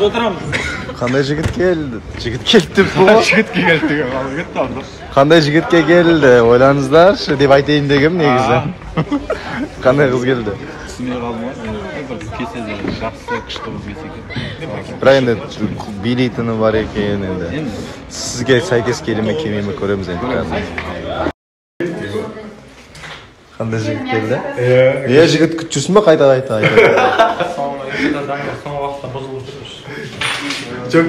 Oturamız. Qanday jigit keldi? Jigit keldi bu. Jigitke keldik. Ketdi aldı. Qanday jigitga keldi? O'ylaringizlar deb aytayın degim negizde. Qanday qiz keldi? Ismini qolmaz. Bir kesezlar. Yaxshi qishda bo'lsa kerak. Biroq endi biletini bor ekan endi. Sizga saykes kelimi kelmaymi ko'ramiz endi. Qanday jigit keldi? Niye jigit kutchusmi qayta-qayta aytadi? Son vaqtda bozilib turmuş. Çok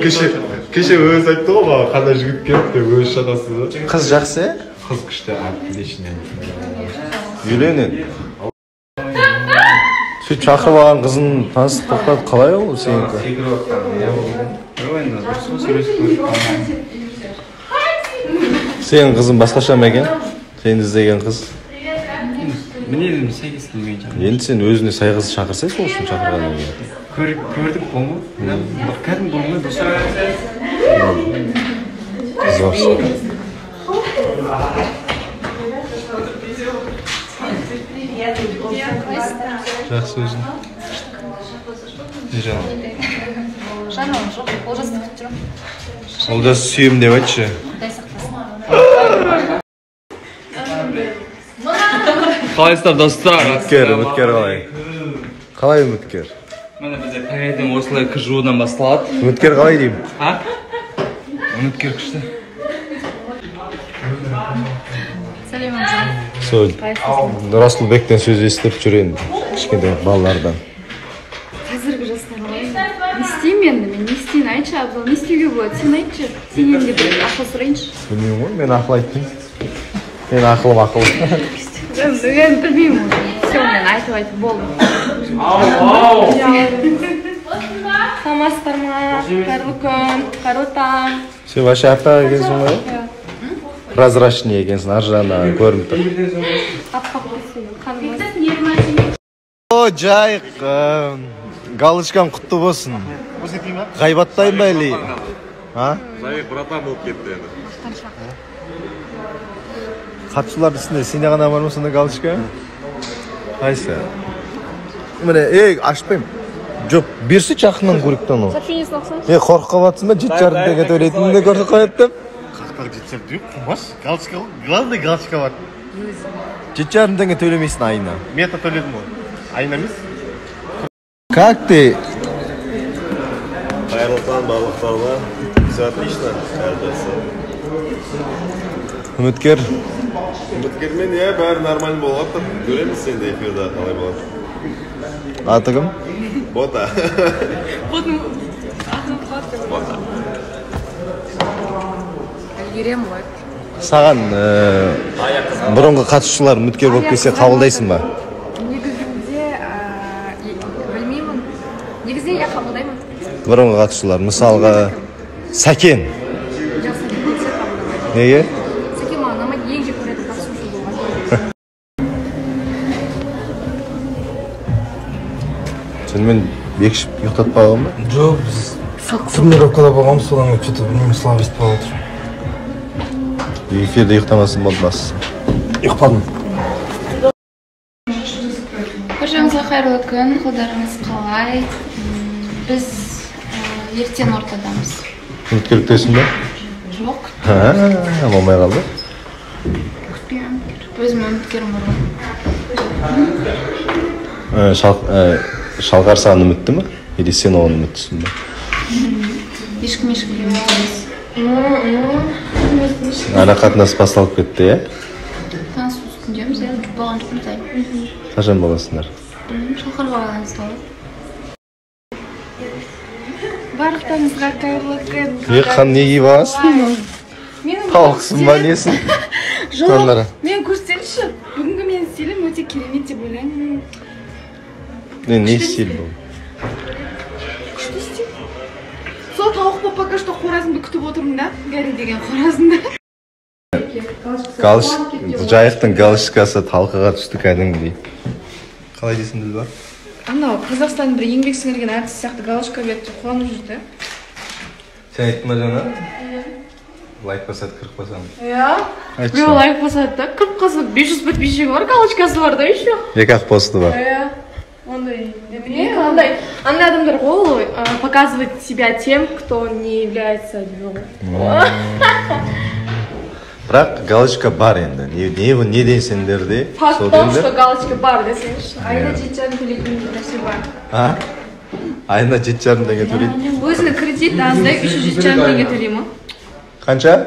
kişi o'zi aytdi-ku, qanday jigit keldi deb o'zi shadasi. Qiz yaxshi? Qiz qishda leşine. Yürüyün. Şu chaqirib olgan qizini tanishib to'xtatib qalay u seniki? Senin qizing boshqachami ekan? Sen izlagan qiz. Bilmedim, saygıs kelmeyeceğim. Endi sen o'zini sayg'isi chaqirsang, sol uchun chaqirganing ekan. Ko'rdik bu. Bakkadim bo'lmay dostlar. Qiz borsa. Yaxshi o'zing. Nechun? Жаным жоқ, олжасты күтіп жүрмін. Oldas suyum deb aytchi. Құдай сақтасын. Qaysizlar dostlar? Үміткер қалай? Қалай үміткер? Mana bizde tayyordan osılay kıжудан басталады. Үміткер қалай деймін? Ha? Үміткер күшті. Сәлем амжан. Сол. Расылбектен сөз естіп жүрейін. Кішкентай балалардан. Қазіргі жастар қалай? Не істеймін енді? Мен не істейін? Айтшы, Абзал, не істеуге болады? Сен айтшы. Сенен де бір ақыл сұрайыншы. Білмеймін ғой, мен ақыл айтпаймын. Мен ақылым ақыл. Мен білмеймін уже. Все, мен айтып болдым. Саламатсыздар ма? Қайырлы күн, қайырлы таң. Сен вообще апа екенсің ғой? Прозрачный екенсің, ар жағынан көрініп тұр. Аппақ болсын, қаным. О, жайық, галочкам құтты болсын. Ғайбаттайын ба или? Жайық братан болып кетті енді. Қатшылардың ішінде сенде ғана бар ма сонда галочка? Қайсы? Міне, ашпайым. Жоқ, берші жақыннан көріктен ол. Сообщениесін оқсаңыз? Қорқып қалатсың ба, 7,5 теңге төлейтінді көріп қойыттым. Қақтар 7,5 жоқ, қымаш. Галочка, главный галочка бар. 7,5 теңге төлемейсің айына. Мета төледім ғой. Айына емес? Как ты? Қайырлы таң барлықтарына. Все отлично, әрдесі. Үміткер. Үміткермен, бәрі нормально болып тұр. Көреміз сенде эфирда қалай болады. Аты кім? Бота. Бота. Әлгерем ғой. Саған бұрынғы қатысушылар үміткер болып келсе қабылдайсың ба? Негізінде, білмеймін. Негізінде я қабылдаймын. Бұрынғы қатысушылар, мысалға Сәкен. Неге? Сәкен маған ұнамайды, ең жек көретін қатысушы болған. Сенімен бекішіп ұйықтатпаған ба? Жоқ, біз тренировкада болғанбыз, содан что-то білмеймін, слабость болып отыр. Эфирде ұйықтамасын болмасын. Ұйықтадым. Көршіңізге қайырлы күн, қолдарыңыз қалай? Біз ертең ортадамыз. Үміткер күтесің ба? Жоқ, Болмай қалды. күтпеймін. Өзім үміткерім бар ғой. Шалқар саған үмітті ме? Или сен оған үміттісің ба? Ешкім емес. Ара қатынас басталып кетті, е? Таныс үстіндеміз, болған жоқпыз ай. Қашан боласыңдар? Шалқарға байланысты ғой. Барлықтарыңызға қайырлы күн. Қан не киіп аласың? Тауықсың ба несің? Жоқ, мен көрсетші. Бүгінгі менің стилім өте керемет деп ойлаймын. Не стиль бұл? Күшті стиль. Сол тауық болып пока что қоразымды күтіп отырмын да. Гарри деген қоразымды. Жайықтың галочкасы талқыға түсті кәдімгідей. Қалай дейсің Ділбар? Анау Қазақстан бір еңбек сіңірген әртіс сияқты галочка беріп қуанып жүрді. Сен айттың ба жаңа? Лайк басады, 40 басамын. Біреу лайк басады да, 40 басады, 500 подписчигі бар, галочкасы бар да еще. Екі-ақ посты бар. Андай адамдар ғой показывать себя тем, кто не является любым. Бірақ галочка бар енді. Не дейсіңдер де? Факт в том, что галочка бар десеңізші. Айына 7 жарым төлейтін нәрсе бар. Айына 7 жарым теңге төлейді. Өзінің кредит аздай 300 жарым теңге төлейді ма? Қанша?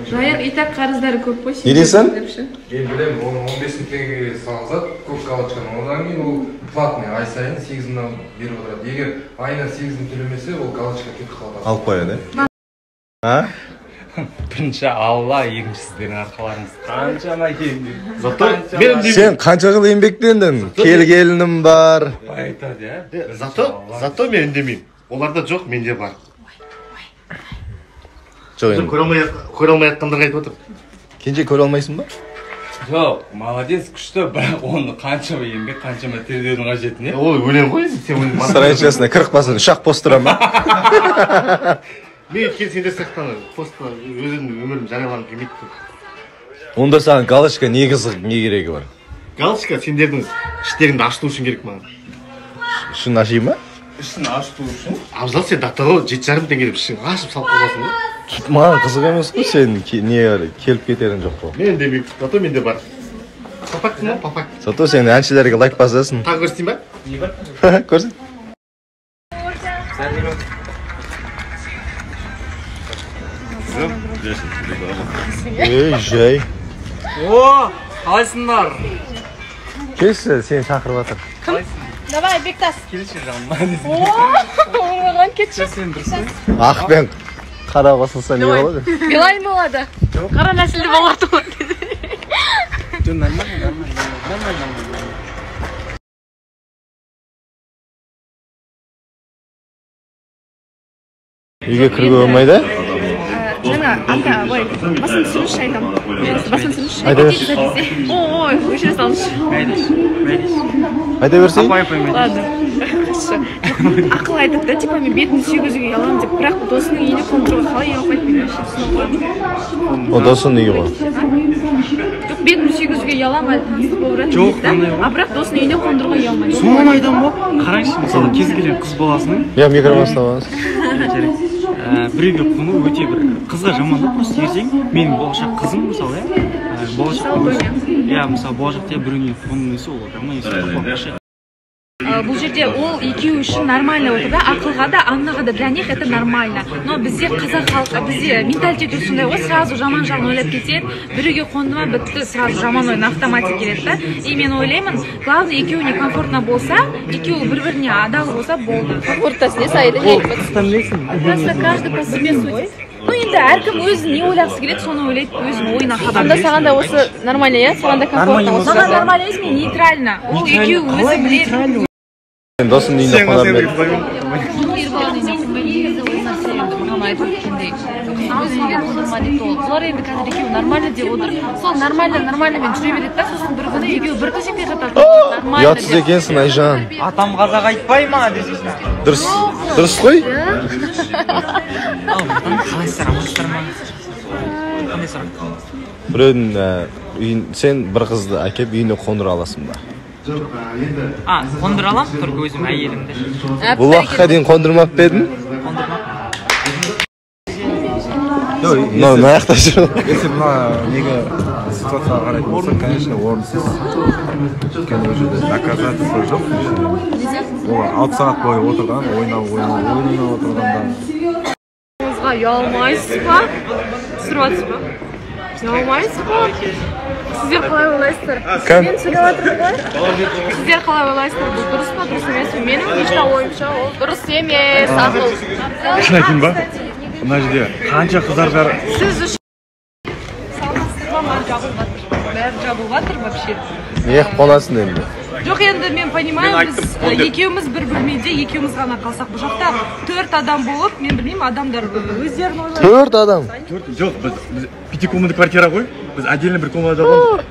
Жайық итак қарыздары көп қой. Не дейсің? Мен білем, оны 15 теңгеге салғызады, көп галочканы. Одан кейін ол платный, ай сайын 8-дан беріп отырады. Егер айына 8-ін төлемесе, ол галочка кетіп қалады. Алып қояды. Бірінші Алла, екінші сіздердің арқаларыңыз қаншама еңбек. Сен қанша жыл еңбектендің? Келгенім бар. Айтады, я. Зато мен үндемеймін. Оларда жоқ, менде бар. Жоқ енді. Көре алмай жатқандарға айтып отыр. Кенже көре алмайсың ба? Жоқ, молодец, күшті, бірақ оны қаншама еңбек, қаншама тердеудің қажеті не? Ол өлең ғой, сен өлең. Сарайшасына 40 басын шақ постыра ма? Мен өткен сендер сақтаны, постқа өзімнің өмірім жарияланып келмейді. Онда саған галочка не қызық, не керегі бар? Галочка сендердің іштеріңді ашыту үшін керек маған. Ішін аши ма? Ішін ашыту үшін? Абзал сен дақтар ғой, 7 жарым теңге деп ішін ашып салып қойғансың ғой. Маған қызық емес қой, сен не келіп кетерің жоқ қой. Мен үндемеймін, зато менде бар. Папактың ба? Папак. Зато сен әншілерге лайк басасың. Тағы көрсетейін ба? Не бар? Көрсет. Жай. О, қалайсыңдар? Келші, сені шақырып жатыр. Давай, Бектас. Келші жаныма. Оңаған кетші. Сен дұрысың? Ақ пен қара қосылса не болады? Билайн болады. Қара нәсілді болады ғой. Нормально. Үйге кіруге болмайды? Жаңа ата, ой, басын түсіріңізші айтам. Басын түсіріңізші. Айта берші. Ой, өшіре салыңызшы. Айта берсей? Ладно. Ақыл айтып та, типа мен бетін сүйгізуге ұяламын деп, бірақ досының үйіне қондыруға қалай ұялмайды мен вообще түсініп. О, досының үйі ғой. Жоқ, бетін сүйгізуге ұяламын, әлі таныстық болып жатыр дейді да. Бірақ досының үйіне қондыруға ұялмайды. Соңын айдан ғой, қарайшы, мысалы кез келген қыз баласының Я микрофон ұстап біреуге қону өте бір қызға жамандық просто ертең менің болашақ қызым мысалы мысалы болашақта біреуіне қону несі ол жаман есі. Бұл жерде ол екеуі үшін нормально отыр да, ақылға да, аннаға да, для них это нормально. Но бізде қазақ халқы, бізде менталитет сондай ғой, сразу жаман жағын ойлап кетеді, біреуге қонды ма бітті, сразу жаман ой на автомате келеді да. И мен ойлаймын, главное екеуіне комфортно болса, екеуі бір-біріне адал болса болды. Комфорттасы не сайды, не Просто каждый по себе судит. Ну енді әркім өзі не ойлағысы келеді, соны ойлайды, өзінің ойына қабылдайды. Сонда саған да осы нормально, иә? Саған да комфортно болса. Маған нормально емес, мен нейтрально. Ол екеуі өзі біледі. Досының үйіне қонар ма еді? Бұлар енді қазір екеуі нормально деп отыр. Сол нормальнымен жүре береді да, сосын бір күні екеуі бір төсекте жатады. Ұятсыз екенсің, Айжан. Атам қазақ айтпай ма десесің. Дұрыс қой? Қалайсыздар, амансыздар ма? Қандай сұрақ? Біреудің сен бір қызды әкеп үйіне қондыра аласың ба? Қондыра алам, только өзім әйелімді. Бұл уақытқа дейін қондырмап ба едің? Мына аяқта жүр. Если мына неге ситуацияға қарайтын болсақ, конечно, орынсыз. Өйткені ол жерде доказательство жоқ. Ол 6 сағат бойы отырған, ойнап отырғанда. Өзға ұялмайсыз ба? Түсіріп жатсыз ба? Ұялмайсыз ба? Сіздер қалай ойлайсыздар? Мен сөйлеп жатырмын ғой. Сіздер қалай ойлайсыздар? Бұл дұрыс па, дұрыс емес пе? Менің лично ойымша ол дұрыс емес, ақыл. Шын айтайын ба? Мына жерде қанша қыздар бар? Сіз үшін бәрі жабылып жатыр вообще. Не қонасың енді? Жоқ, енді мен понимаю, біз екеуміз бір бөлмеде, екеуміз ғана қалсақ, бұл жақта 4 адам болып, мен білмеймін, адамдар өздерін ойлайды. 4 адам? Жоқ, біз 5 комнаталы квартира ғой, біз отдельно бір комнатада боламыз.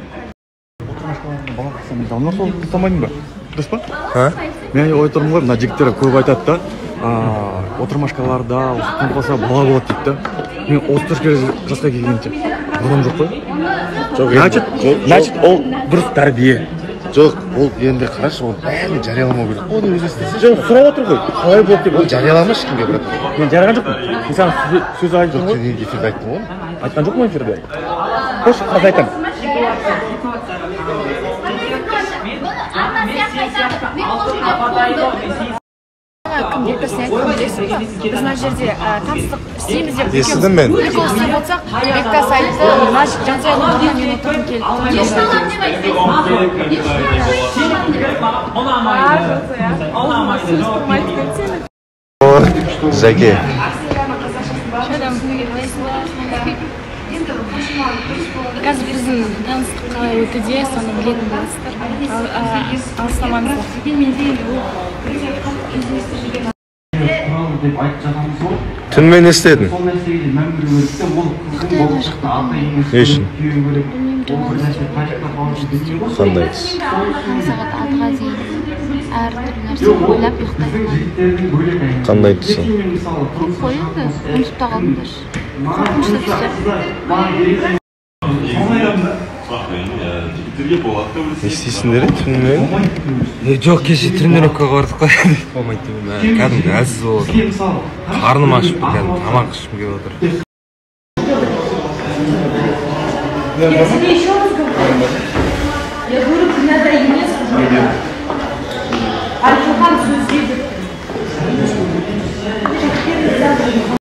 Бала қылсам, давно сол ұстамайдың ба? Дұрыс па? Мен отырмын ғой, мына жігіттер көп айтады да, отырмашкаларда қонқалса бала болады дейді да. Мен 34 жасқа келгенше балам жоқ қой. Значит, ол дұрыс тәрбие. Жоқ, ол енді қарашы, ол бәрін жарияламау керек. Оны өзі істесе. Жоқ, сұрап отыр ғой. Қалай болды деп. Ол жарияламашы кімге, брат? Мен жараған жоқпын. Мен саған сөз айтып Жоқ, сен эфирде айттың ғой. айтқан жоқпын эфирде. Қош, қазір айтамын. Кім ертесіне айтқан білесің ба? Біз мына жерде таныстық істейміз деп Естідім мен. прикол істеп отырсақ, Бектас айтты, значит, Жансаяның орнына мен отырғым келді. Зәке. Қазір біздің таныстық қалай өтуде, соны білетін боласыздар. Алыстамаңыздар. Түнімен не істедің? Не үшін? Қандай іс? Сағат 6-ға дейін әртүрлі нәрсе ойлап ұйықтаймын. Қандай түсі? Қойылды, ұмытып та қалдыңдар. Қорқынышты түстер. Не істейсіңдер түнімен? Жоқ, кеше тренировкаға бардық қой. Болмайды деймін. Кәдімгі әлсіз болып отыр. Қарным ашып тұр, кәдімгі тамақ ішкім келіп отыр. Я тебе еще раз говорю. Я говорю, ты надо иметь.